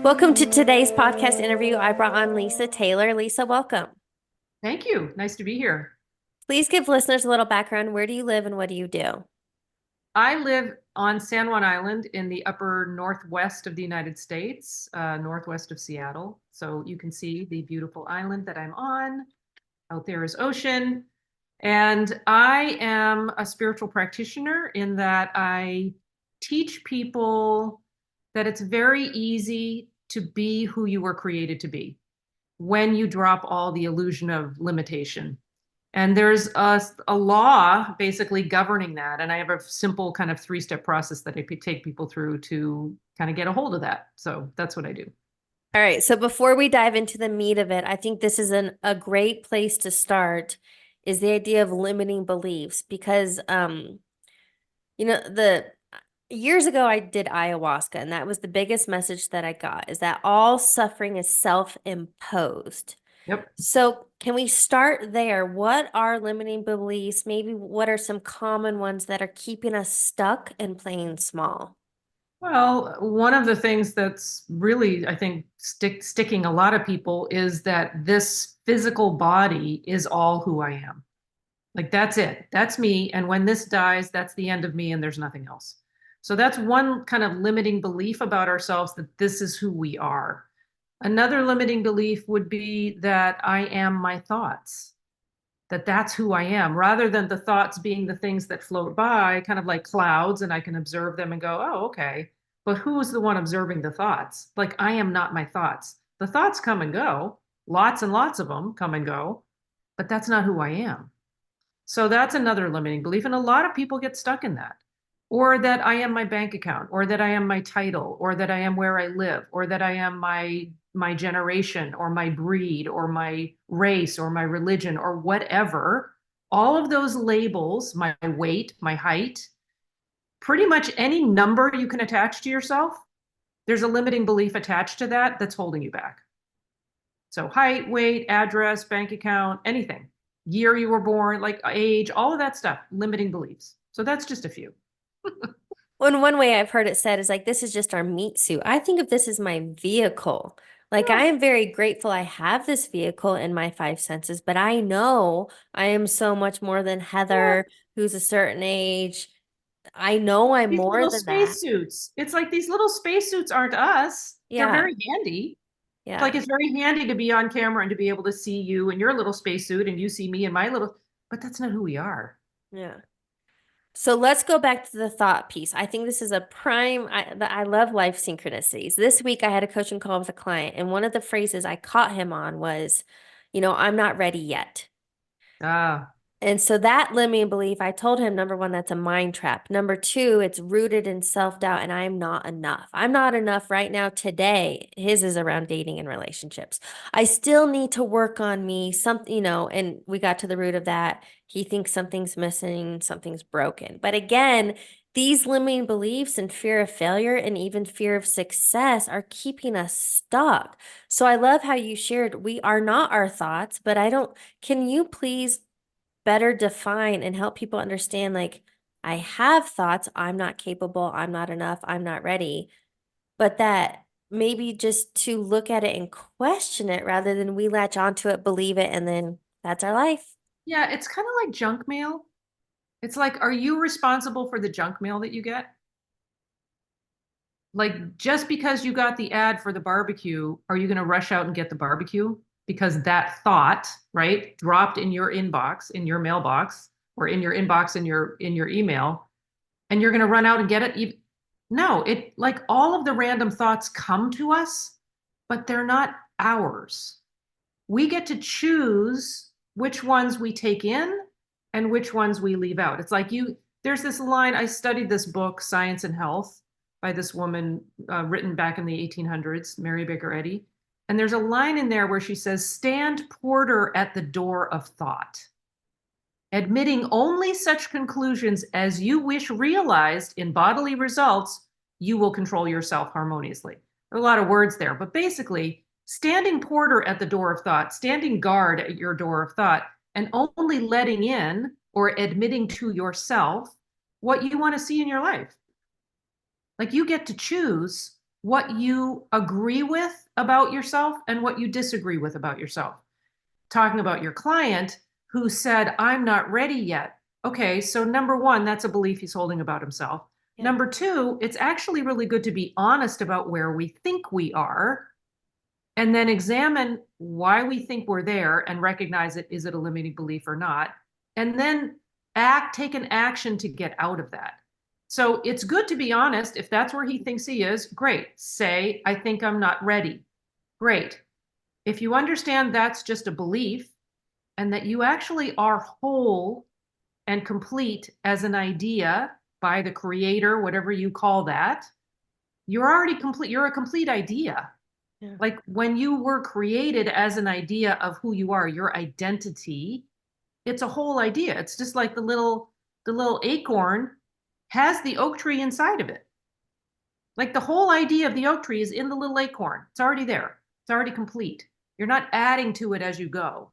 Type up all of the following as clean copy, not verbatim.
Welcome to today's podcast interview. I brought on Lisa Taylor. Lisa, welcome. Thank you. Nice to be here. Please give listeners a little background. Where do you live and what do you do? I live on San Juan Island in the upper northwest of the United States, northwest of Seattle. So you can see the beautiful island that I'm on. Out there is ocean. And I am a spiritual practitioner in that I teach people that it's very easy to be who you were created to be when you drop all the illusion of limitation. And there's a law basically governing that. And I have a simple kind of three-step process that I take people through to kind of get a hold of that. So that's what I do. All right. So before we dive into the meat of it, I think this is a great place to start is the idea of limiting beliefs because, the years ago I did ayahuasca and that was the biggest message that I got is that all suffering is self-imposed. Yep. So, can we start there? What are limiting beliefs? Maybe what are some common ones that are keeping us stuck and playing small? Well, one of the things that's really, I think, sticking a lot of people is that this physical body is all who I am. Like that's it. That's me. And when this dies, that's the end of me and there's nothing else. So that's one kind of limiting belief about ourselves that this is who we are. Another limiting belief would be that I am my thoughts, that that's who I am, rather than the thoughts being the things that float by, kind of like clouds, and I can observe them and go, oh, okay. But who is the one observing the thoughts? Like I am not my thoughts. The thoughts come and go, lots and lots of them come and go, but that's not who I am. So that's another limiting belief. And a lot of people get stuck in that. Or that I am my bank account, or that I am my title, or that I am where I live, or that I am my generation, or my breed, or my race, or my religion, or whatever. All of those labels, my weight, my height, pretty much any number you can attach to yourself, there's a limiting belief attached to that that's holding you back. So height, weight, address, bank account, anything, year you were born, like age, all of that stuff, limiting beliefs. So that's just a few. One way I've heard it said is like, this is just our meat suit. I think of this as my vehicle. Like, I Yeah. am very grateful I have this vehicle in my five senses, but I know I am so much more than Yeah. Heather, who's a certain age. I know I'm These more little than that. spacesuits. It's like these little spacesuits aren't us. They're Yeah. very handy. It's like Yeah. it's very handy to be on camera and to be able to see you in your little spacesuit and you see me in my little, but that's not who we are. Yeah. So let's go back to the thought piece. I think this is a prime. I love life synchronicities. This week I had a coaching call with a client, and one of the phrases I caught him on was, I'm not ready yet. Ah, And so that limiting belief, I told him, number one, that's a mind trap. Number two, it's rooted in self-doubt, and I'm not enough. I'm not enough right now today. His is around dating and relationships. I still need to work on me, something, and we got to the root of that. He thinks something's missing, something's broken. But again, these limiting beliefs and fear of failure and even fear of success are keeping us stuck. So I love how you shared we are not our thoughts, but can you please better define and help people understand like I have thoughts, I'm not capable, I'm not enough, I'm not ready, but that maybe just to look at it and question it rather than we latch onto it, believe it, and then that's our life. yeah, it's kind of like junk mail. It's like, are you responsible for the junk mail that you get? Like, just because you got the ad for the barbecue, are you going to rush out and get the barbecue? Because that thought, right, dropped in your inbox, in your mailbox, or in your inbox in your email, and you're going to run out and get it. No, it like all of the random thoughts come to us, but they're not ours. We get to choose which ones we take in and which ones we leave out. It's like there's this line, I studied this book, Science and Health, by this woman written back in the 1800s, Mary Baker Eddy. And there's a line in there where she says, stand porter at the door of thought, admitting only such conclusions as you wish realized in bodily results, you will control yourself harmoniously. There are a lot of words there, but basically, standing porter at the door of thought, standing guard at your door of thought, and only letting in or admitting to yourself what you want to see in your life. Like you get to choose what you agree with about yourself and what you disagree with about yourself. Talking about your client who said, I'm not ready yet. Okay, so number one, that's a belief he's holding about himself. Yeah. Number two, it's actually really good to be honest about where we think we are and then examine why we think we're there and recognize it. Is it a limiting belief or not? And then take an action to get out of that. So it's good to be honest. If that's where he thinks he is, great. Say, I think I'm not ready. Great. If you understand that's just a belief and that you actually are whole and complete as an idea by the creator, whatever you call that, you're already complete. You're a complete idea. Yeah. Like when you were created as an idea of who you are, your identity, it's a whole idea. It's just like the little acorn has the oak tree inside of it. Like the whole idea of the oak tree is in the little acorn. It's already there. It's already complete. You're not adding to it as you go.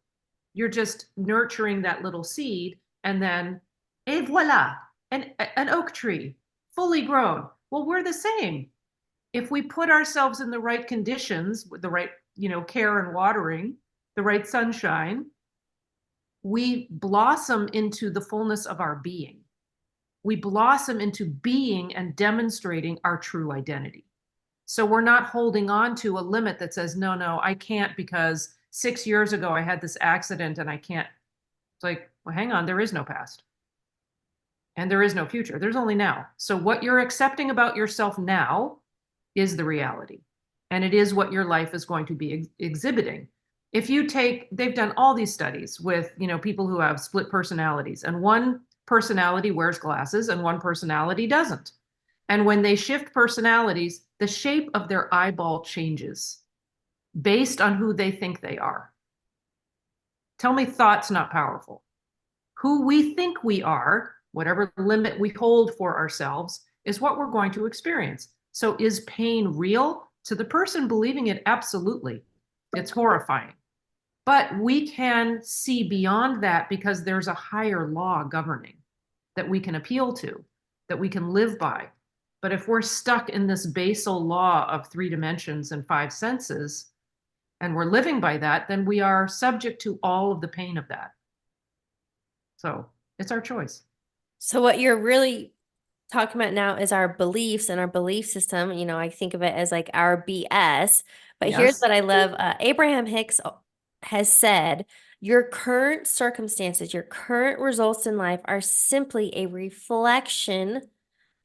You're just nurturing that little seed and then, et voila, an oak tree, fully grown. Well, we're the same. If we put ourselves in the right conditions, with the right, care and watering, the right sunshine, we blossom into the fullness of our being. We blossom into being and demonstrating our true identity. So we're not holding on to a limit that says, no, no, I can't because 6 years ago I had this accident and I can't. It's like, well, hang on, there is no past. And there is no future. There's only now. So what you're accepting about yourself now is the reality. And it is what your life is going to be exhibiting. If you they've done all these studies with, people who have split personalities, and one personality wears glasses and one personality doesn't. And when they shift personalities, the shape of their eyeball changes based on who they think they are. Tell me thought's not powerful. Who we think we are, whatever limit we hold for ourselves, is what we're going to experience. So is pain real? To the person believing it, absolutely. It's horrifying. But we can see beyond that because there's a higher law governing that we can appeal to, that we can live by. But if we're stuck in this basal law of 3 dimensions and 5 senses, and we're living by that, then we are subject to all of the pain of that. So it's our choice. So what you're really talking about now is our beliefs and our belief system. I think of it as like our BS. But here's Yes. what I love. Abraham Hicks has said, your current circumstances, your current results in life are simply a reflection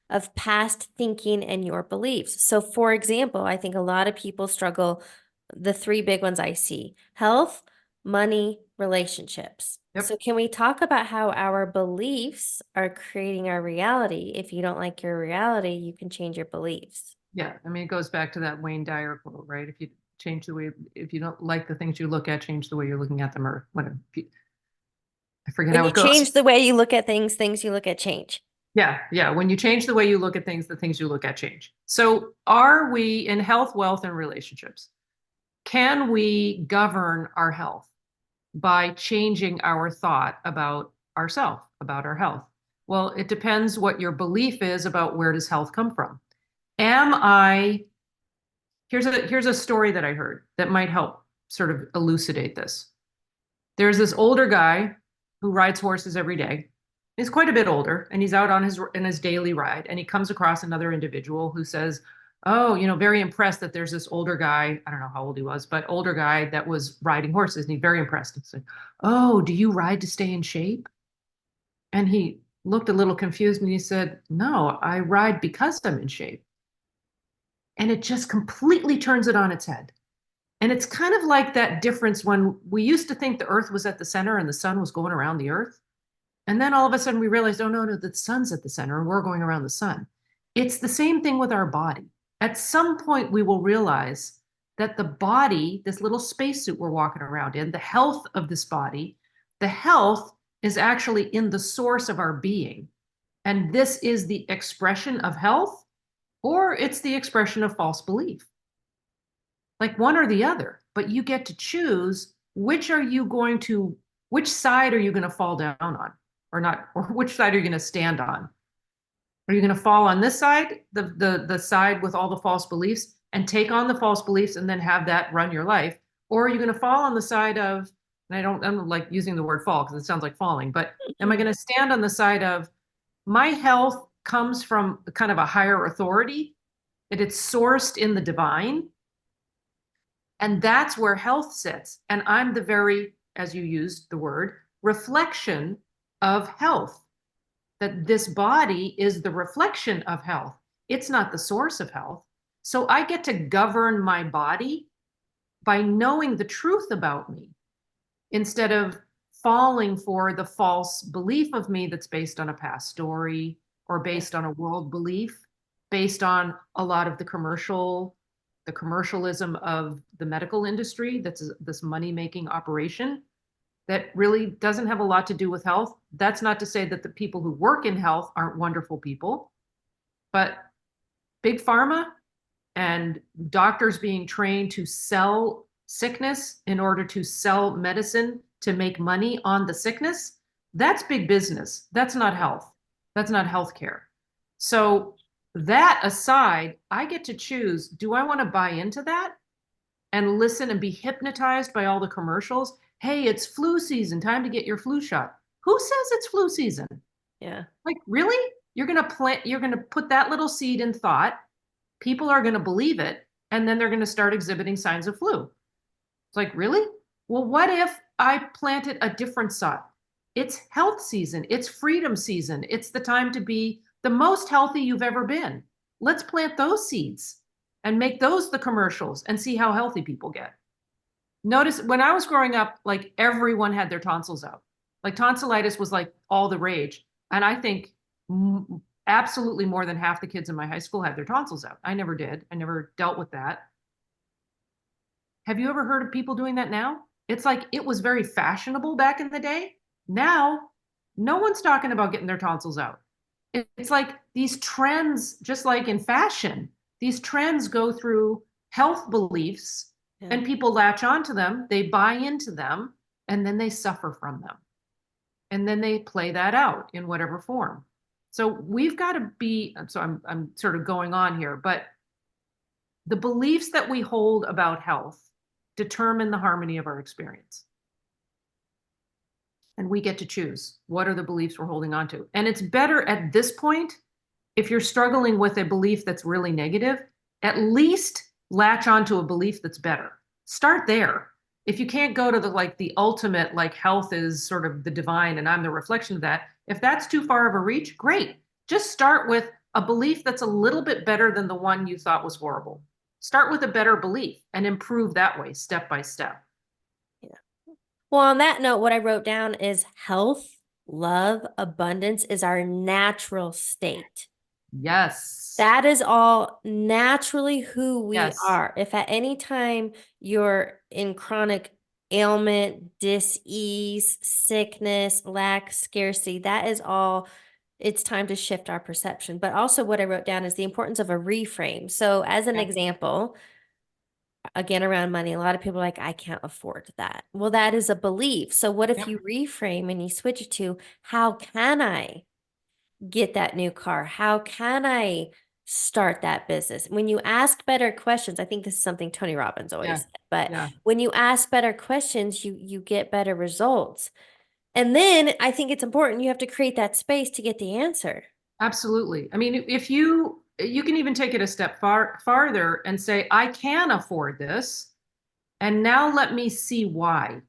of past thinking and your beliefs. So, for example, I think a lot of people struggle, the 3 big ones I see: health, money, relationships. Yep. So, can we talk about how our beliefs are creating our reality? If you don't like your reality, you can change your beliefs. Yeah. I mean, it goes back to that Wayne Dyer quote, right? If you don't like the things you look at, change the way you're looking at them, or whatever. I forget When how you it goes. change the way you look at things, things you look at change. Yeah, yeah. When you change the way you look at things, the things you look at change. So are we in health, wealth, and relationships? Can we govern our health by changing our thought about ourself, about our health? Well, it depends what your belief is about where does health come from. Here's a story that I heard that might help sort of elucidate this. There's this older guy who rides horses every day. He's quite a bit older, and he's out on his daily ride, and he comes across another individual who says, "Oh, very impressed that there's this older guy. I don't know how old he was, but older guy that was riding horses." And he's very impressed. And said, "Oh, do you ride to stay in shape?" And he looked a little confused, and he said, "No, I ride because I'm in shape." And it just completely turns it on its head. And it's kind of like that difference when we used to think the earth was at the center and the sun was going around the earth. And then all of a sudden we realized, oh, no, no, the sun's at the center and we're going around the sun. It's the same thing with our body. At some point, we will realize that the body, this little spacesuit we're walking around in, the health of this body, the health is actually in the source of our being. And this is the expression of health, or it's the expression of false belief. Like one or the other, but you get to choose which side are you going to fall down on, or not, or which side are you going to stand on? Are you going to fall on this side, the side with all the false beliefs? and take on the false beliefs and then have that run your life? Or are you going to fall on the side of, and I don't like using the word fall because it sounds like falling, but am I going to stand on the side of my health comes from kind of a higher authority, that it's sourced in the divine? And that's where health sits. And I'm the very, as you used the word, reflection of health. That this body is the reflection of health. It's not the source of health. So I get to govern my body by knowing the truth about me instead of falling for the false belief of me that's based on a past story or based on a world belief, based on a lot of the commercialism of the medical industry, that's this money-making operation that really doesn't have a lot to do with health. That's not to say that the people who work in health aren't wonderful people, but big pharma and doctors being trained to sell sickness in order to sell medicine to make money on the sickness, that's big business. That's not health. That's not healthcare. So that aside, I get to choose, do I want to buy into that and listen and be hypnotized by all the commercials? Hey, it's flu season, time to get your flu shot. Who says it's flu season? Yeah. Like, really? You're going to put that little seed in thought. People are going to believe it, and then they're going to start exhibiting signs of flu. It's like, really? Well, what if I planted a different thought? It's health season. It's freedom season. It's the time to be the most healthy you've ever been. Let's plant those seeds and make those the commercials and see how healthy people get. Notice when I was growing up, like everyone had their tonsils out. Like tonsillitis was like all the rage. And I think absolutely more than half the kids in my high school had their tonsils out. I never did. I never dealt with that. Have you ever heard of people doing that now? It's like it was very fashionable back in the day. Now, no one's talking about getting their tonsils out. It's like these trends, just like in fashion, these trends go through health beliefs and people latch onto them, they buy into them, and then they suffer from them. And then they play that out in whatever form. So we've got to be, so I'm sort of going on here, but the beliefs that we hold about health determine the harmony of our experience. And we get to choose what are the beliefs we're holding on to. And it's better at this point, if you're struggling with a belief that's really negative, at least latch onto a belief that's better. Start there. If you can't go to the ultimate, like health is sort of the divine and I'm the reflection of that, if that's too far of a reach, great. Just start with a belief that's a little bit better than the one you thought was horrible. Start with a better belief and improve that way, step by step. Yeah. Well, on that note, what I wrote down is health, love, abundance is our natural state. Yes. That is all naturally who we Yes. are. If at any time you're in chronic ailment, dis-ease, sickness, lack, scarcity, that is all. It's time to shift our perception. But also what I wrote down is the importance of a reframe. So as an example, again, around money, a lot of people are like, I can't afford that. Well, that is a belief. So what if you reframe and you switch it to, how can I get that new car? How can I start that business? When you ask better questions, I think this is something Tony Robbins always said, but when you ask better questions, you get better results. And then I think it's important, you have to create that space to get the answer. Absolutely. I mean, if you can even take it a step farther and say, I can afford this. And now let me see why.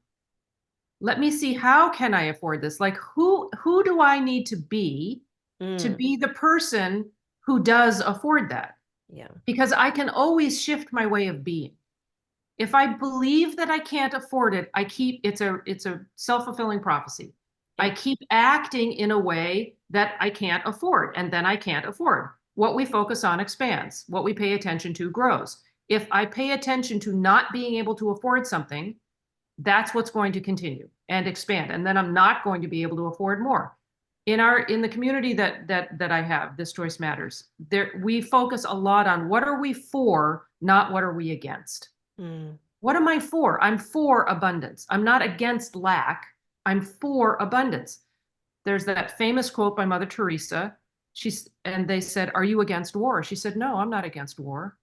Let me see, how can I afford this? Like who do I need to be the person who does afford that? Yeah. Because I can always shift my way of being. If I believe that I can't afford it, it's a self-fulfilling prophecy. I keep acting in a way that I can't afford, and then I can't afford. What we focus on expands. What we pay attention to grows. If I pay attention to not being able to afford something, that's what's going to continue and expand. And then I'm not going to be able to afford more. In the community that I have, This Choice Matters, we focus a lot on what are we for, not what are we against. What am I for? I'm for abundance. I'm not against lack. I'm for abundance. There's that famous quote by Mother Teresa. And they said, are you against war? She said, no, I'm not against war.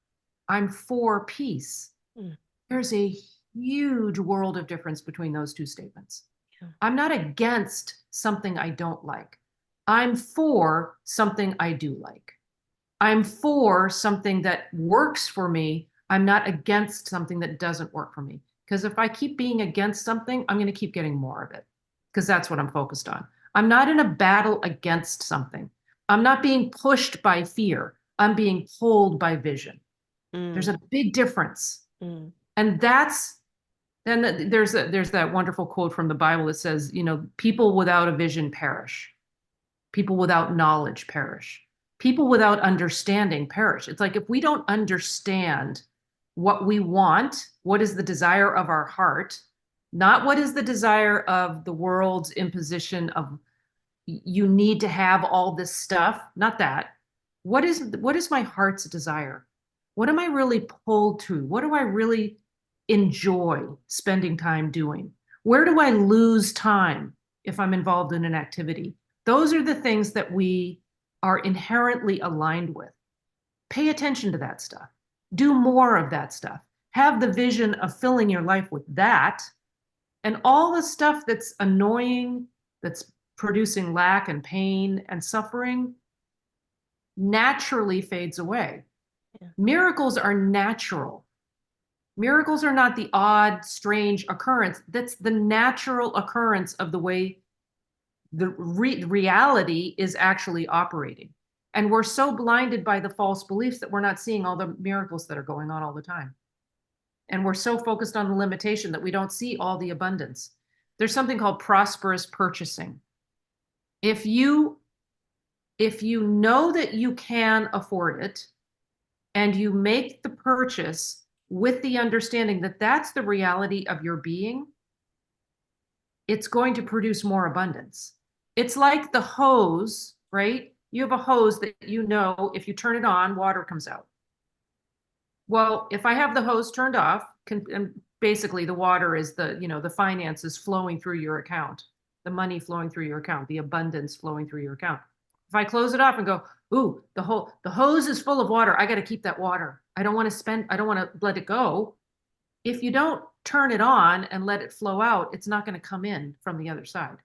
I'm for peace. Mm, There's a huge world of difference between those two statements. yeah. I'm not against something I don't like. I'm for something I do like. I'm for something that works for me. I'm not against something that doesn't work for me. Because if I keep being against something, I'm going to keep getting more of it because that's what I'm focused on. I'm not in a battle against something. I'm not being pushed by fear. I'm being pulled by vision. There's Mm, a big difference. mm, And that's then there's that wonderful quote from the Bible that says, people without a vision perish. People without knowledge perish. People without understanding perish. It's like if we don't understand what we want, what is the desire of our heart, not what is the desire of the world's imposition of you need to have all this stuff, not that. What is my heart's desire? What am I really pulled to? What do I really enjoy spending time doing? Where do I lose time if I'm involved in an activity? Those are the things that we are inherently aligned with. Pay attention to that stuff. Do more of that stuff. Have the vision of filling your life with that. And all the stuff that's annoying, that's producing lack and pain and suffering, naturally fades away. yeah. Miracles are natural. Miracles are not the odd, strange occurrence. That's the natural occurrence of the way the reality is actually operating. And we're so blinded by the false beliefs that we're not seeing all the miracles that are going on all the time. And we're so focused on the limitation that we don't see all the abundance. There's something called prosperous purchasing. If you know that you can afford it and you make the purchase with the understanding that that's the reality of your being, it's going to produce more abundance. It's like the hose, right? You have a hose that if you turn it on, water comes out. Well, if I have the hose turned off, and basically the water is the finances flowing through your account, the money flowing through your account, the abundance flowing through your account. If I close it off and go, ooh, the hose is full of water. I got to keep that water. I don't want to let it go. If you don't turn it on and let it flow out, it's not going to come in from the other side.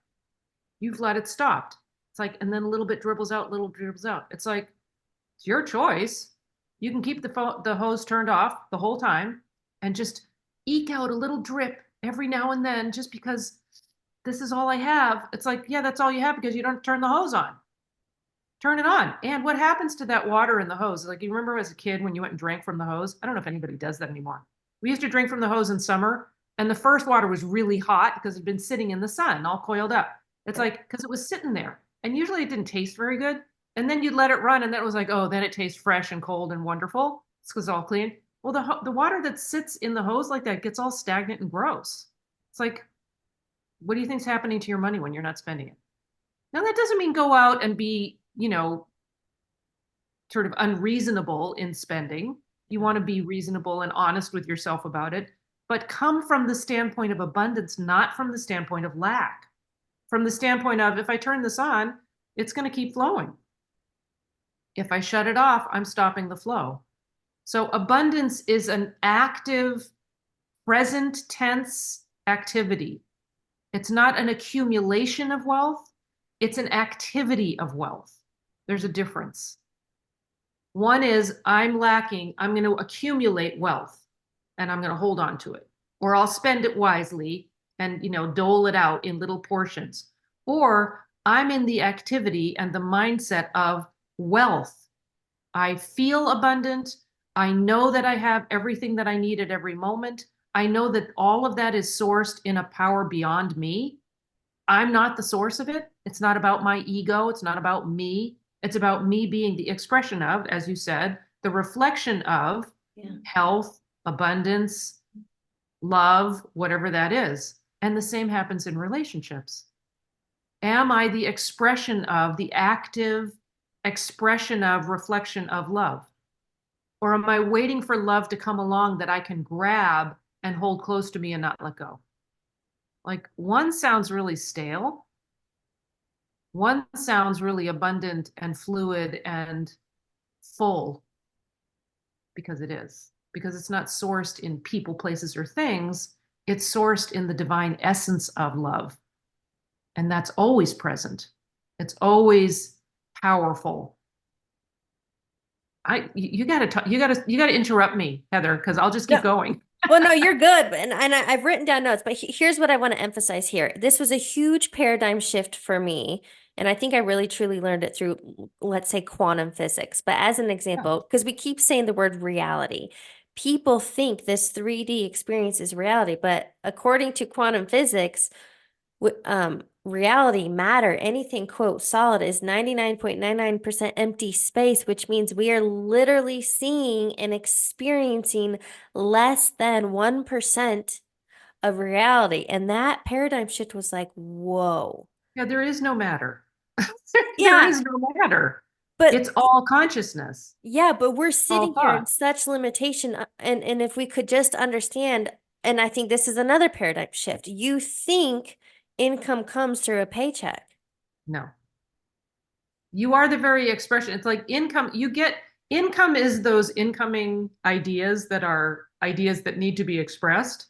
You've let it stopped. It's like, and then a little bit dribbles out, little dribbles out. It's like, it's your choice. You can keep the hose turned off the whole time and just eke out a little drip every now and then just because this is all I have. It's like, yeah, that's all you have because you don't turn the hose on. Turn it on. And what happens to that water in the hose? Like, you remember as a kid when you went and drank from the hose? I don't know if anybody does that anymore. We used to drink from the hose in summer, and the first water was really hot because it'd been sitting in the sun, all coiled up. It's like, because it was sitting there. And usually it didn't taste very good. And then you'd let it run, and then it was like, oh, then it tastes fresh and cold and wonderful. It's because it's all clean. Well, the water that sits in the hose like that gets all stagnant and gross. It's like, what do you think's happening to your money when you're not spending it? Now, that doesn't mean go out and be, sort of unreasonable in spending. You want to be reasonable and honest with yourself about it, but come from the standpoint of abundance, not from the standpoint of lack. From the standpoint of, if I turn this on, it's going to keep flowing. If I shut it off, I'm stopping the flow. So abundance is an active, present tense activity. It's not an accumulation of wealth. It's an activity of wealth. There's a difference. One is I'm lacking, I'm going to accumulate wealth and I'm going to hold on to it, or I'll spend it wisely and, dole it out in little portions. Or I'm in the activity and the mindset of wealth. I feel abundant. I know that I have everything that I need at every moment. I know that all of that is sourced in a power beyond me. I'm not the source of it. It's not about my ego. It's not about me. It's about me being the expression of, as you said, the reflection of health, abundance, love, whatever that is. And the same happens in relationships. Am I the expression of, the active expression of, reflection of love? Or am I waiting for love to come along that I can grab and hold close to me and not let go? Like, one sounds really stale. One sounds really abundant and fluid and full because it is. Because it's not sourced in people, places, or things. It's sourced in the divine essence of love. And that's always present. It's always powerful. You gotta interrupt me, Heather, because I'll just keep No. going. Well, no, you're good. I've written down notes, but here's what I want to emphasize here. This was a huge paradigm shift for me. And I think I really truly learned it through, let's say, quantum physics. But as an Yeah. example, because we keep saying the word reality, people think this 3D experience is reality. But according to quantum physics, reality, matter, anything, quote, solid is 99.99% empty space, which means we are literally seeing and experiencing less than 1% of reality. And that paradigm shift was like, whoa. Yeah, there is no matter. There Yeah, is no matter. but It's all consciousness, yeah, but we're all sitting here in thought. such limitation. And if we could just understand, and I think this is another paradigm shift. You think income comes through a paycheck. No. You are the very expression. It's like income. Income is those incoming ideas that are ideas that need to be expressed.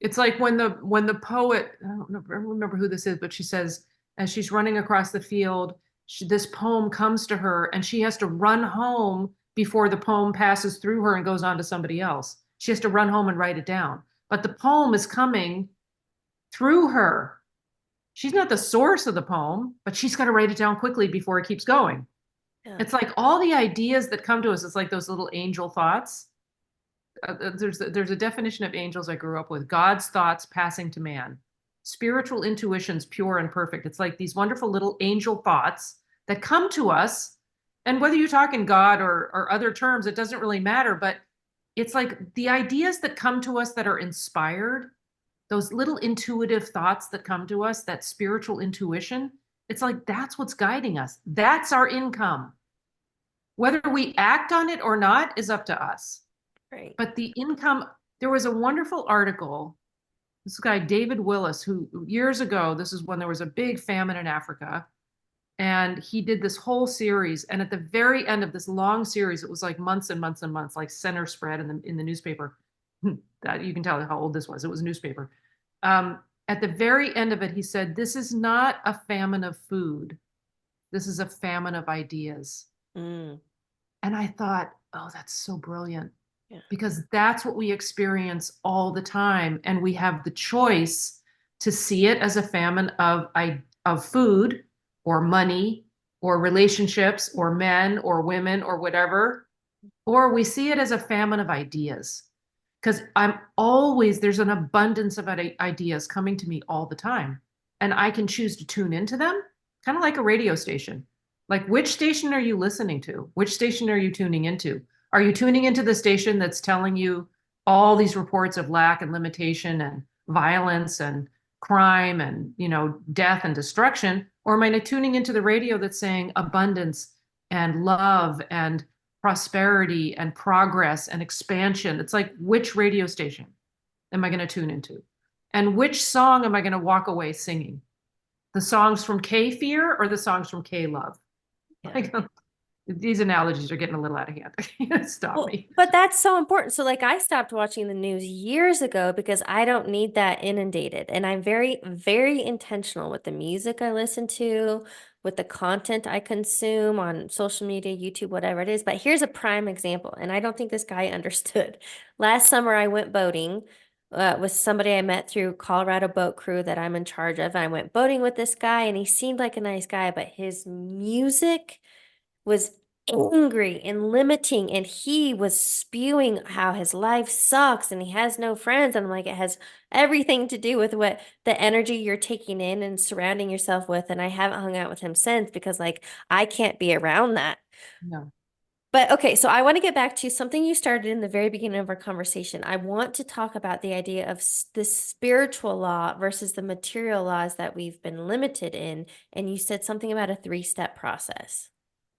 It's like when the poet, I don't remember who this is, but she says, as she's running across the field, this poem comes to her and she has to run home before the poem passes through her and goes on to somebody else. She has to run home and write it down. But the poem is coming through her. She's not the source of the poem, but she's got to write it down quickly before it keeps going. Yeah. It's like all the ideas that come to us, it's like those little angel thoughts. There's a definition of angels I grew up with: God's thoughts passing to man, spiritual intuitions pure and perfect. It's like these wonderful little angel thoughts that come to us, and whether you talk in God or other terms, it doesn't really matter. But it's like the ideas that come to us that are inspired, those little intuitive thoughts that come to us, that spiritual intuition. It's like that's what's guiding us. That's our income. Whether we act on it or not is up to us. Right. But the income, there was a wonderful article. This guy, David Willis, who years ago, this is when there was a big famine in Africa, and he did this whole series. And at the very end of this long series, it was like months and months and months, like center spread in the newspaper. That you can tell how old this was. It was a newspaper. At the very end of it, he said, "This is not a famine of food. This is a famine of ideas." Mm, And I thought, oh, that's so brilliant, yeah. because that's what we experience all the time. And we have the choice to see it as a famine of food or money or relationships or men or women or whatever, or we see it as a famine of ideas. Because there's an abundance of ideas coming to me all the time. And I can choose to tune into them, kind of like a radio station. Like, which station are you listening to? Which station are you tuning into? Are you tuning into the station that's telling you all these reports of lack and limitation and violence and crime and, death and destruction? Or am I tuning into the radio that's saying abundance and love and prosperity and progress and expansion? It's like, which radio station am I going to tune into? And which song am I going to walk away singing? The songs from K Fear or the songs from K Love? Yeah. Like, these analogies are getting a little out of hand. Stop Well, me. but that's so important. So, like, I stopped watching the news years ago because I don't need that inundated. And I'm very, very intentional with the music I listen to, with the content I consume on social media, YouTube, whatever it is. But here's a prime example. And I don't think this guy understood. Last summer, I went boating with somebody I met through Colorado Boat Crew that I'm in charge of. I went boating with this guy, and he seemed like a nice guy, but his music was angry and limiting, and he was spewing how his life sucks and he has no friends. And I'm like, it has everything to do with what the energy you're taking in and surrounding yourself with. And I haven't hung out with him since because, like, I can't be around that. No. But okay, so I want to get back to something you started in the very beginning of our conversation. I want to talk about the idea of the spiritual law versus the material laws that we've been limited in. And you said something about a three-step process.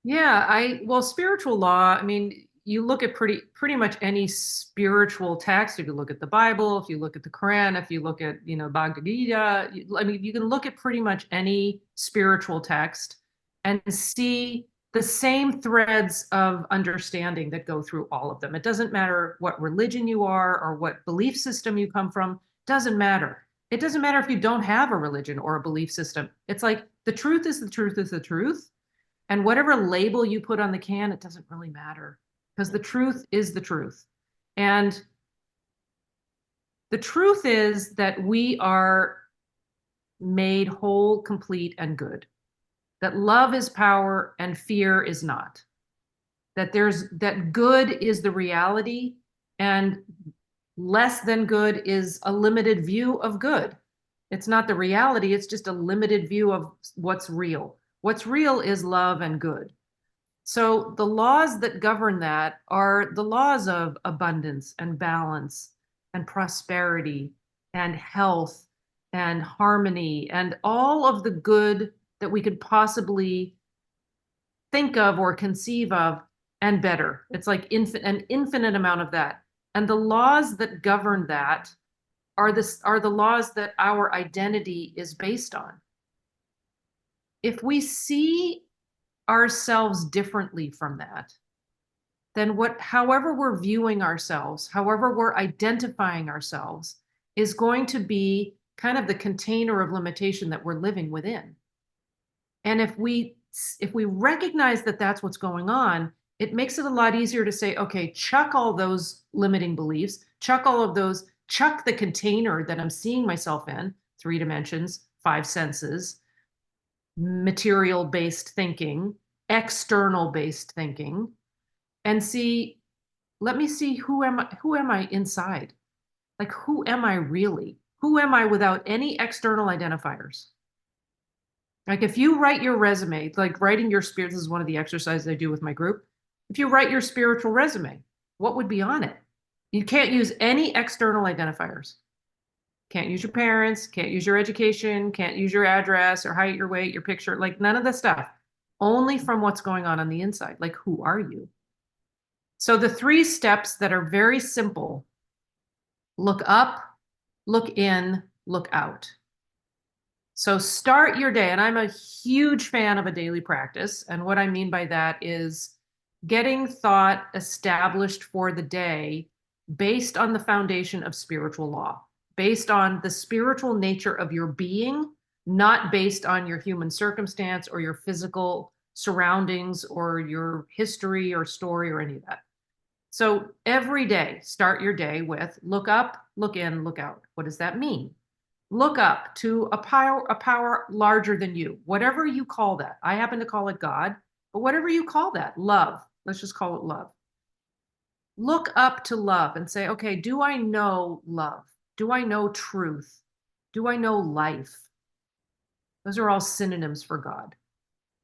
Yeah, well, spiritual law, I mean, you look at pretty much any spiritual text. If you look at the Bible, if you look at the Quran, if you look at, Bhagavad Gita, I mean, you can look at pretty much any spiritual text and see the same threads of understanding that go through all of them. It doesn't matter what religion you are or what belief system you come from. Doesn't matter. It doesn't matter if you don't have a religion or a belief system. It's like the truth is the truth is the truth. And whatever label you put on the can, it doesn't really matter because the truth is the truth. And the truth is that we are made whole, complete, and good. That love is power and fear is not. That good is the reality and less than good is a limited view of good. It's not the reality, it's just a limited view of what's real. What's real is love and good. So the laws that govern that are the laws of abundance and balance and prosperity and health and harmony and all of the good that we could possibly think of or conceive of and better. It's like an infinite amount of that. And the laws that govern that are the laws that our identity is based on. If we see ourselves differently from that, then however we're viewing ourselves, however we're identifying ourselves, is going to be kind of the container of limitation that we're living within. And if we recognize that that's what's going on, it makes it a lot easier to say, okay, chuck all those limiting beliefs, chuck all of those, chuck the container that I'm seeing myself in, 3 dimensions, 5 senses, material-based thinking, external-based thinking, and let me see who am I inside? Like, who am I really? Who am I without any external identifiers? Like if you write your resume, like writing your spirit, this is one of the exercises I do with my group. If you write your spiritual resume, what would be on it? You can't use any external identifiers. Can't use your parents, can't use your education, can't use your address or height, your weight, your picture, like none of the stuff. Only from what's going on the inside. Like, who are you? So the 3 steps that are very simple: look up, look in, look out. So start your day, and I'm a huge fan of a daily practice. And what I mean by that is getting thought established for the day based on the foundation of spiritual law, based on the spiritual nature of your being, not based on your human circumstance or your physical surroundings or your history or story or any of that. So every day, start your day with look up, look in, look out. What does that mean? Look up to a power larger than you, whatever you call that. I happen to call it God, but whatever you call that, love, let's just call it love. Look up to love and say, okay, do I know love? Do I know truth? Do I know life? Those are all synonyms for God.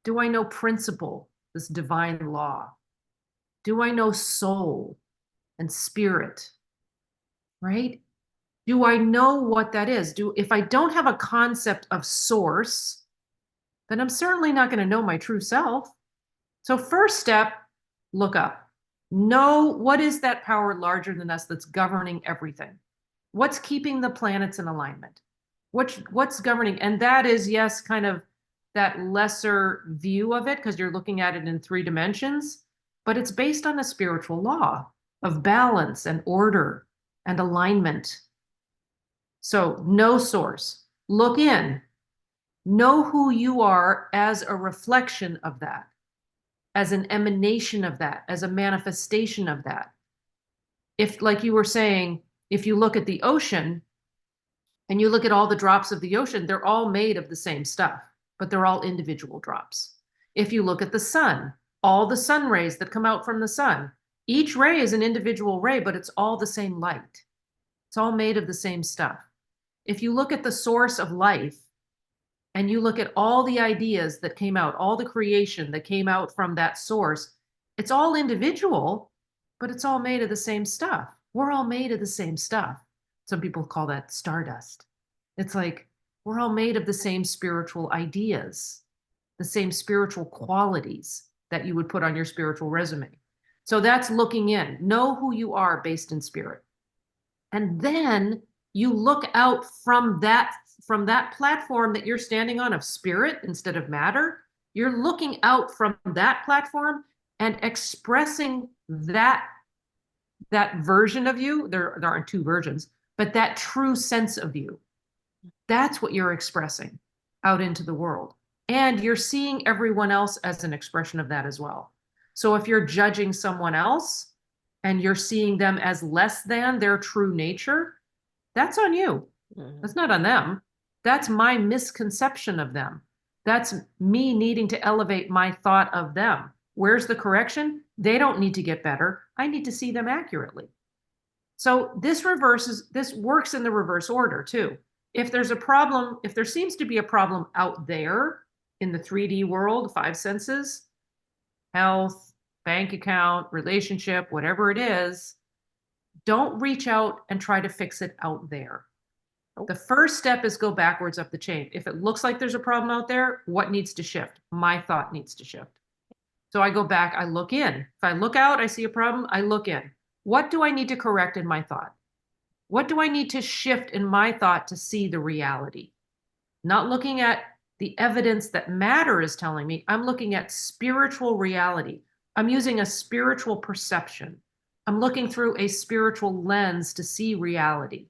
Do I know principle, this divine law? Do I know soul and spirit, right? Do I know what that is? If I don't have a concept of source, then I'm certainly not going to know my true self. So first step, look up. Know what is that power larger than us that's governing everything. What's keeping the planets in alignment? What's governing? And that is, yes, kind of that lesser view of it because you're looking at it in 3 dimensions, but it's based on a spiritual law of balance and order and alignment. So know source, look in, know who you are as a reflection of that, as an emanation of that, as a manifestation of that. If, like you were saying, if you look at the ocean and you look at all the drops of the ocean, they're all made of the same stuff, but they're all individual drops. If you look at the sun, all the sun rays that come out from the sun, each ray is an individual ray, but it's all the same light. It's all made of the same stuff. If you look at the source of life and you look at all the ideas that came out, all the creation that came out from that source, it's all individual, but it's all made of the same stuff. We're all made of the same stuff. Some people call that stardust. It's like we're all made of the same spiritual ideas, the same spiritual qualities that you would put on your spiritual resume. So that's looking in. Know who you are based in spirit. And then you look out from that platform that you're standing on of spirit instead of matter, You're looking out from that platform and expressing that version of you. There aren't two versions, but that true sense of you. That's what you're expressing out into the world. And you're seeing everyone else as an expression of that as well. So if you're judging someone else and you're seeing them as less than their true nature, that's on you. That's not on them. That's my misconception of them. That's me needing to elevate my thought of them. Where's the correction? They don't need to get better. I need to see them accurately. So this works in the reverse order too. If there's a problem, if there seems to be a problem out there in the 3D world, five senses, health, bank account, relationship, whatever it is, don't reach out and try to fix it out there. The first step is go backwards up the chain. If it looks like there's a problem out there, what needs to shift? My thought needs to shift. So I go back, I look in. If I look out, I see a problem, I look in. What do I need to correct in my thought? What do I need to shift in my thought to see the reality? Not looking at the evidence that matter is telling me, I'm looking at spiritual reality. I'm using a spiritual perception. I'm looking through a spiritual lens to see reality.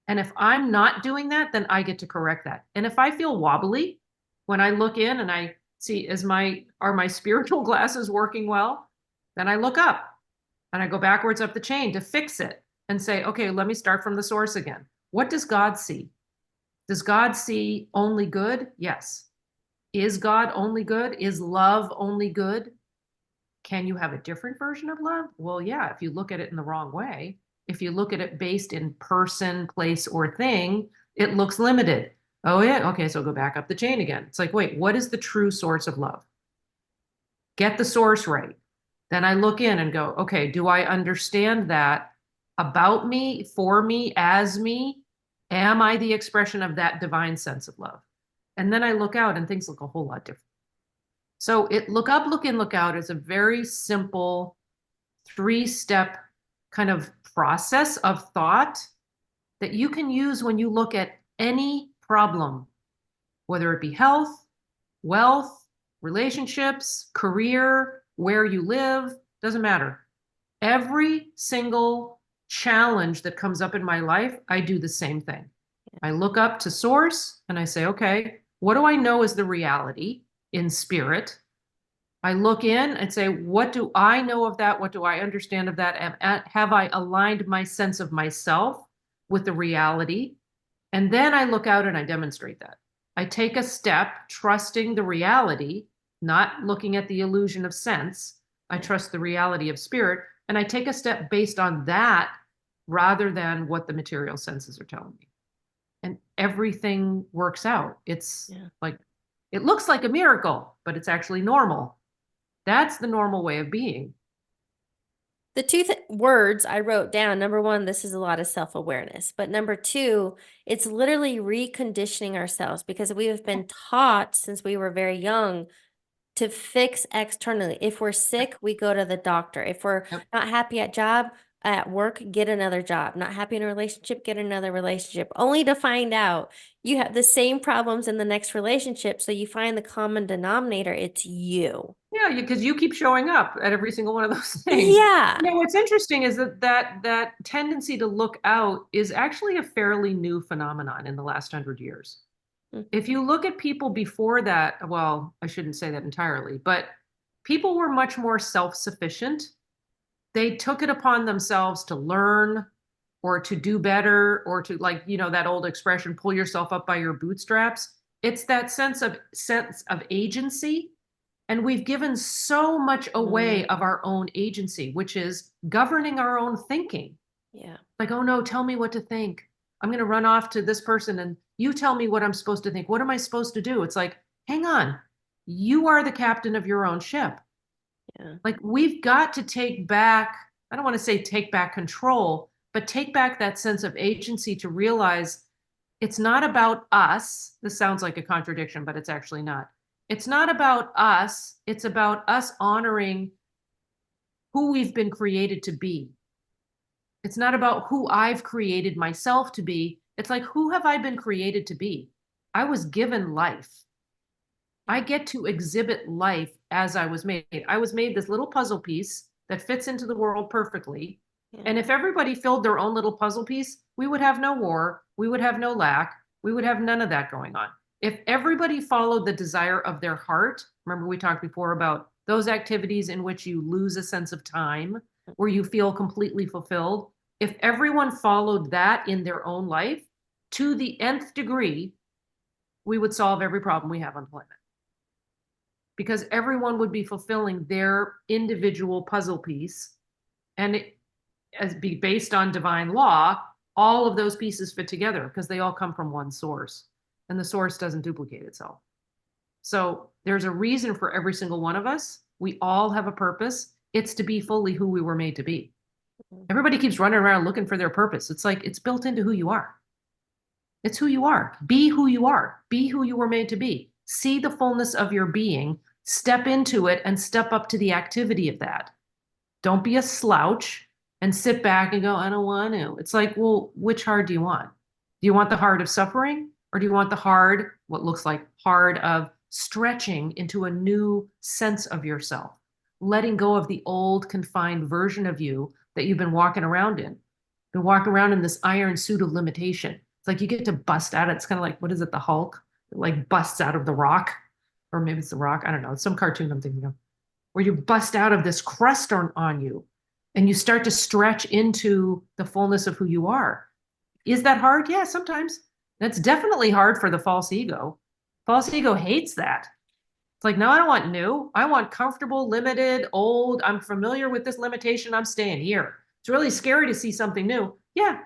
And if I'm not doing that, then I get to correct that. And if I feel wobbly when I look in and I see, are my spiritual glasses working well? Then I look up and I go backwards up the chain to fix it and say, okay, let me start from the source again. What does God see? Does God see only good? Yes. Is God only good? Is love only good? Can you have a different version of love? Well, yeah, if you look at it in the wrong way. If you look at it based in person, place, or thing, it looks limited. Oh, yeah. Okay, so go back up the chain again. It's like, wait, what is the true source of love? Get the source right. Then I look in and go, okay, do I understand that about me, for me, as me? Am I the expression of that divine sense of love? And then I look out and things look a whole lot different. So look up, look in, look out is a very simple 3-step kind of process of thought that you can use when you look at any problem, whether it be health, wealth, relationships, career, where you live, doesn't matter. Every single challenge that comes up in my life, I do the same thing. I look up to source and I say, okay, what do I know is the reality in spirit? I look in and say, what do I know of that? What do I understand of that? Have I aligned my sense of myself with the reality? And then I look out and I demonstrate that. I take a step trusting the reality, not looking at the illusion of sense. I trust the reality of spirit. And I take a step based on that rather than what the material senses are telling me. And everything works out. It's like, it looks like a miracle, but it's actually normal. That's the normal way of being. The two words I wrote down, number one, this is a lot of self-awareness. But number two, it's literally reconditioning ourselves because we have been taught since we were very young to fix externally. If we're sick, we go to the doctor. If we're not happy at work, get another job. Not happy in a relationship, get another relationship. Only to find out you have the same problems in the next relationship. So you find the common denominator, it's you. Yeah, because you keep showing up at every single one of those things. Yeah. You know, what's interesting is that tendency to look out is actually a fairly new phenomenon in the last 100 years. If you look at people before that, well, I shouldn't say that entirely, but people were much more self-sufficient. They took it upon themselves to learn or to do better or to, like, you know, that old expression, pull yourself up by your bootstraps. It's that sense of agency. And we've given so much away of our own agency, which is governing our own thinking. Yeah. Like, oh no, tell me what to think. I'm going to run off to this person and you tell me what I'm supposed to think. What am I supposed to do? It's like, hang on. You are the captain of your own ship. Yeah. Like, we've got to take back, I don't want to say take back control, but take back that sense of agency to realize it's not about us. This sounds like a contradiction, but it's actually not. It's not about us. It's about us honoring who we've been created to be. It's not about who I've created myself to be. It's like, who have I been created to be? I was given life. I get to exhibit life as I was made. I was made this little puzzle piece that fits into the world perfectly. Yeah. And if everybody filled their own little puzzle piece, we would have no war, we would have no lack, we would have none of that going on. If everybody followed the desire of their heart, remember we talked before about those activities in which you lose a sense of time, where you feel completely fulfilled. If everyone followed that in their own life to the nth degree, we would solve every problem we have on the planet because everyone would be fulfilling their individual puzzle piece and it, as be based on divine law, all of those pieces fit together because they all come from one source and the source doesn't duplicate itself. So there's a reason for every single one of us. We all have a purpose. It's to be fully who we were made to be. Everybody keeps running around looking for their purpose. It's like it's built into who you are. It's who you are. Be who you are. Be who you were made to be. See the fullness of your being, step into it, and step up to the activity of that. Don't be a slouch and sit back and go, I don't want to. It's like, well, which heart do you want? Do you want the heart of suffering? Or do you want the heart, what looks like heart of stretching into a new sense of yourself, letting go of the old confined version of you that you've been walking around in, been walking around in this iron suit of limitation. It's like you get to bust out. It's kind of like, what is it, the Hulk? It like busts out of the rock, or maybe it's the rock. I don't know. It's some cartoon I'm thinking of, where you bust out of this crust on you and you start to stretch into the fullness of who you are. Is that hard? Yeah, sometimes. That's definitely hard for the false ego. False ego hates that. It's like, no, I don't want new. I want comfortable, limited, old. I'm familiar with this limitation. I'm staying here. It's really scary to see something new. Yeah,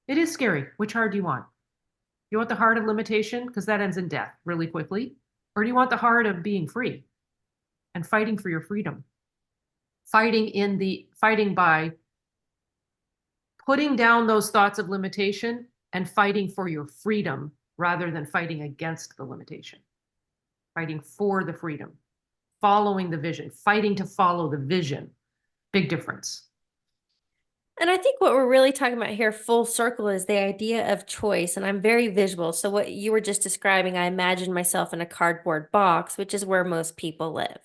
it is scary. Which heart do you want? You want the heart of limitation? Because that ends in death really quickly. Or do you want the heart of being free and fighting for your freedom? Fighting by putting down those thoughts of limitation and fighting for your freedom rather than fighting against the limitation. Fighting for the freedom, following the vision, fighting to follow the vision. Big difference. And I think what we're really talking about here, full circle, is the idea of choice. And I'm very visual. So, what you were just describing, I imagine myself in a cardboard box, which is where most people live.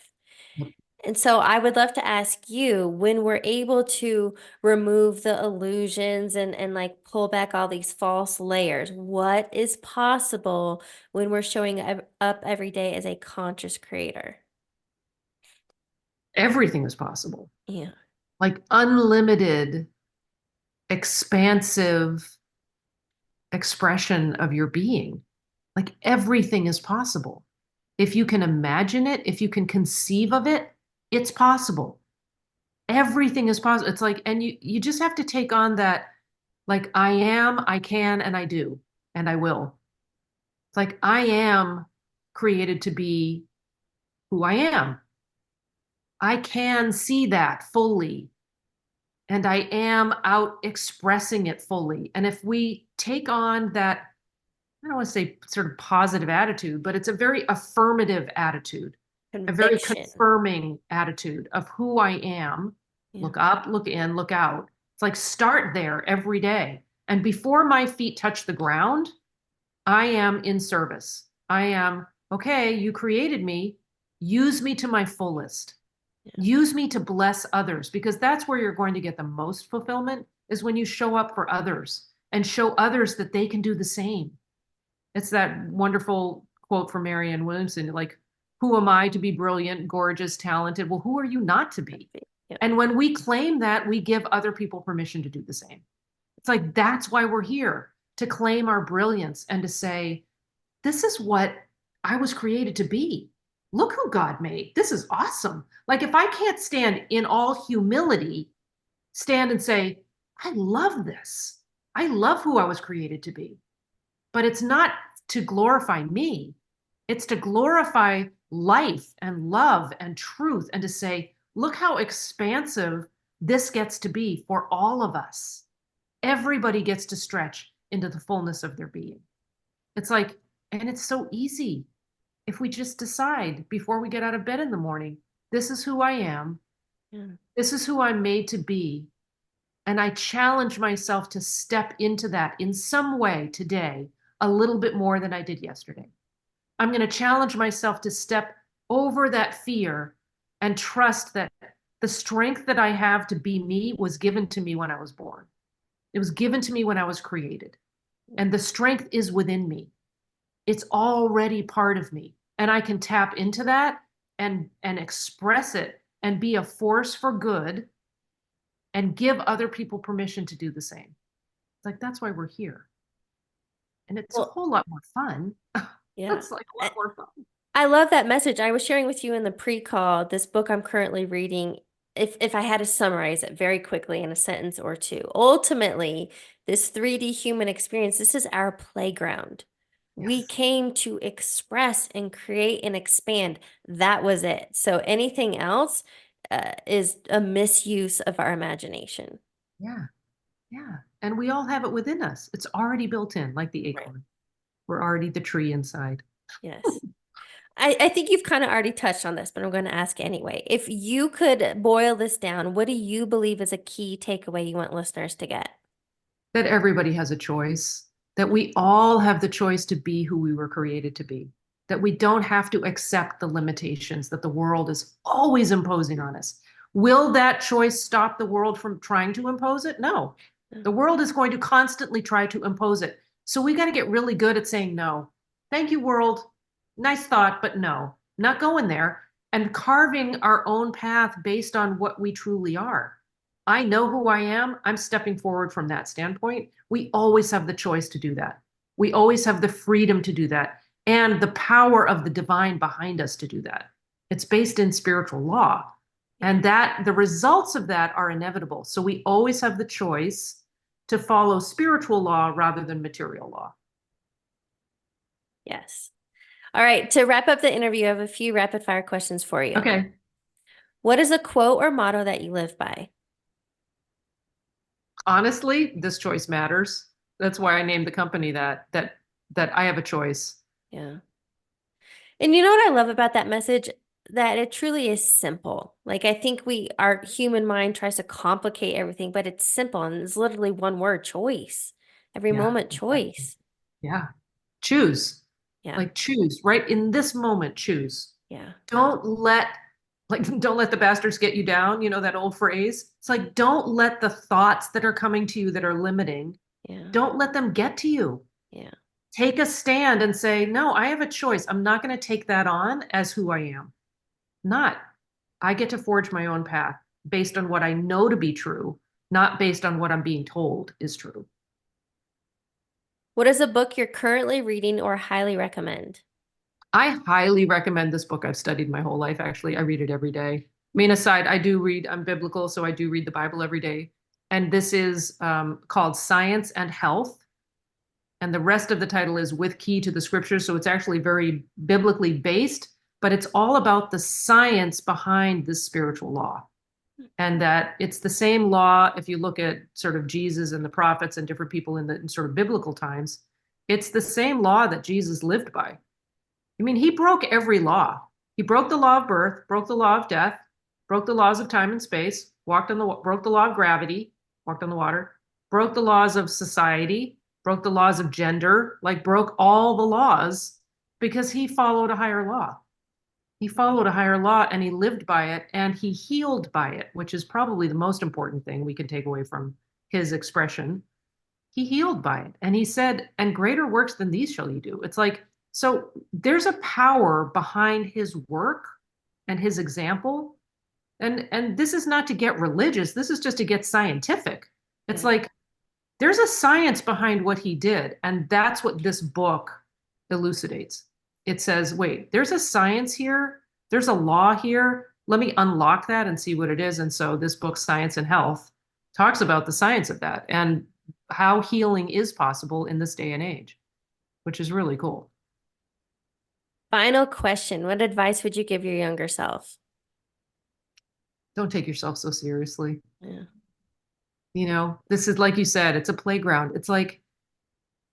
And so, I would love to ask you, when we're able to remove the illusions and like pull back all these false layers, what is possible when we're showing up every day as a conscious creator? Everything is possible. Yeah. Like unlimited, expansive expression of your being. Like everything is possible. If you can imagine it, if you can conceive of it, it's possible. Everything is possible. It's like, and you just have to take on that, like I am, I can, and I do, and I will. It's like I am created to be who I am. I can see that fully. And I am out expressing it fully. And if we take on that, I don't want to say sort of positive attitude, but it's a very affirmative attitude, a very Conviction. confirming attitude of who I am. Yeah. Look up, look in, look out. It's like start there every day. And before my feet touch the ground, I am in service. I am, okay, you created me. Use me to my fullest. Use me to bless others, because that's where you're going to get the most fulfillment, is when you show up for others and show others that they can do the same. It's that wonderful quote from Marianne Williamson, like, who am I to be brilliant, gorgeous, talented? Well, who are you not to be? Yeah. And when we claim that, we give other people permission to do the same. It's like, that's why we're here, to claim our brilliance and to say, this is what I was created to be. Look who God made. This is awesome. Like if I can't stand in all humility, stand and say, I love this. I love who I was created to be. But it's not to glorify me. It's to glorify life and love and truth and to say, look how expansive this gets to be for all of us. Everybody gets to stretch into the fullness of their being. It's like, and it's so easy. If we just decide before we get out of bed in the morning, this is who I am. Yeah. This is who I'm made to be. And I challenge myself to step into that in some way today, a little bit more than I did yesterday. I'm going to challenge myself to step over that fear and trust that the strength that I have to be me was given to me when I was born. It was given to me when I was created. And the strength is within me. It's already part of me. And I can tap into that and express it and be a force for good and give other people permission to do the same. It's like, that's why we're here. And it's a Well, whole lot more fun. yeah. It's like a lot more fun. I love that message. I was sharing with you in the pre-call this book I'm currently reading. If I had to summarize it very quickly in a sentence or two, ultimately, this 3D human experience, this is our playground. We Yes. came to express and create and expand. That was it. So anything else is a misuse of our imagination. Yeah. Yeah. And we all have it within us. It's already built in, like the Right. acorn. We're already the tree inside. Yes. I think you've kind of already touched on this, but I'm going to ask anyway. If you could boil this down, what do you believe is a key takeaway you want listeners to get? That everybody has a choice, that we all have the choice to be who we were created to be, that we don't have to accept the limitations that the world is always imposing on us. Will that choice stop the world from trying to impose it? No. The world is going to constantly try to impose it. So we got to get really good at saying no. Thank you, world. Nice thought, but no, not going there and carving our own path based on what we truly are. I know who I am. I'm stepping forward from that standpoint. We always have the choice to do that. We always have the freedom to do that and the power of the divine behind us to do that. It's based in spiritual law. And that the results of that are inevitable. So we always have the choice to follow spiritual law rather than material law. Yes. All right. To wrap up the interview, I have a few rapid fire questions for you. Okay. What is a quote or motto that you live by? Honestly, this choice matters. That's why I named the company that I have a choice. Yeah. And you know what I love about that message? That it truly is simple. Like I think our human mind tries to complicate everything, but it's simple and it's literally one word, choice. Every Yeah. moment, Exactly. choice. Yeah. Choose. Yeah. Like choose right in this moment, choose. Yeah. Don't let don't let the bastards get you down, you know that old phrase. It's like don't let the thoughts that are coming to you that are limiting, Yeah. don't let them get to you. Yeah. Take a stand and say, no, I have a choice. I'm not going to take that on as who I am. Not. I get to forge my own path based on what I know to be true, not based on what I'm being told is true. What is a book you're currently reading or highly recommend? I highly recommend this book. I've studied my whole life, actually. I read it every day. I mean, aside, I do read, I'm biblical, so I do read the Bible every day. And this is called Science and Health. And the rest of the title is With Key to the Scriptures. So it's actually very biblically based, but it's all about the science behind this spiritual law. And that it's the same law if you look at sort of Jesus and the prophets and different people in sort of biblical times. It's the same law that Jesus lived by. I mean, he broke every law. He broke the law of birth, broke the law of death, broke the laws of time and space, broke the law of gravity, walked on the water, broke the laws of society, broke the laws of gender, like broke all the laws because he followed a higher law. He followed a higher law and he lived by it and he healed by it, which is probably the most important thing we can take away from his expression. He healed by it. And he said, and greater works than these shall you do. It's like, so there's a power behind his work and his example. And this is not to get religious. This is just to get scientific. It's Yeah. like there's a science behind what he did. And that's what this book elucidates. It says, wait, there's a science here. There's a law here. Let me unlock that and see what it is. And so this book, Science and Health, talks about the science of that and how healing is possible in this day and age, which is really cool. Final question. What advice would you give your younger self? Don't take yourself so seriously. Yeah. You know, this is like you said, it's a playground. It's like,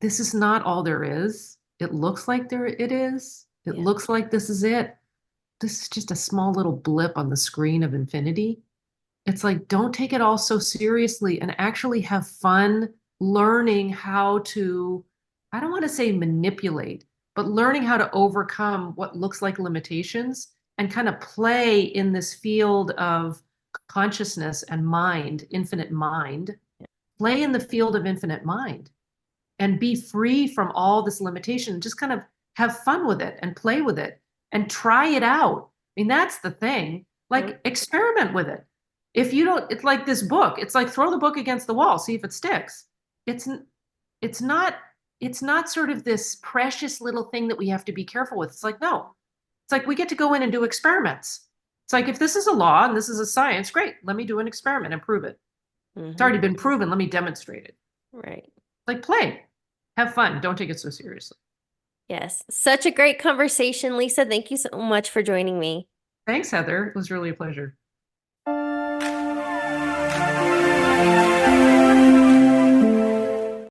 this is not all there is. It looks like there it is. It Yeah. looks like this is it. This is just a small little blip on the screen of infinity. It's like, don't take it all so seriously and actually have fun learning how to, I don't want to say manipulate, but learning how to overcome what looks like limitations and kind of play in this field of consciousness and mind, infinite mind, play in the field of infinite mind and be free from all this limitation. Just kind of have fun with it and play with it and try it out. I mean, that's the thing. Like, experiment with it. If you don't, it's like this book. It's like throw the book against the wall, see if it sticks. It's it's not it's not sort of this precious little thing that we have to be careful with. It's like, no. It's like we get to go in and do experiments. It's like if this is a law and this is a science, great. Let me do an experiment and prove it. It's already been proven. Let me demonstrate it. Right. Like play. Have fun. Don't take it so seriously. Yes. Such a great conversation, Lisa. Thank you so much for joining me. Thanks, Heather. It was really a pleasure.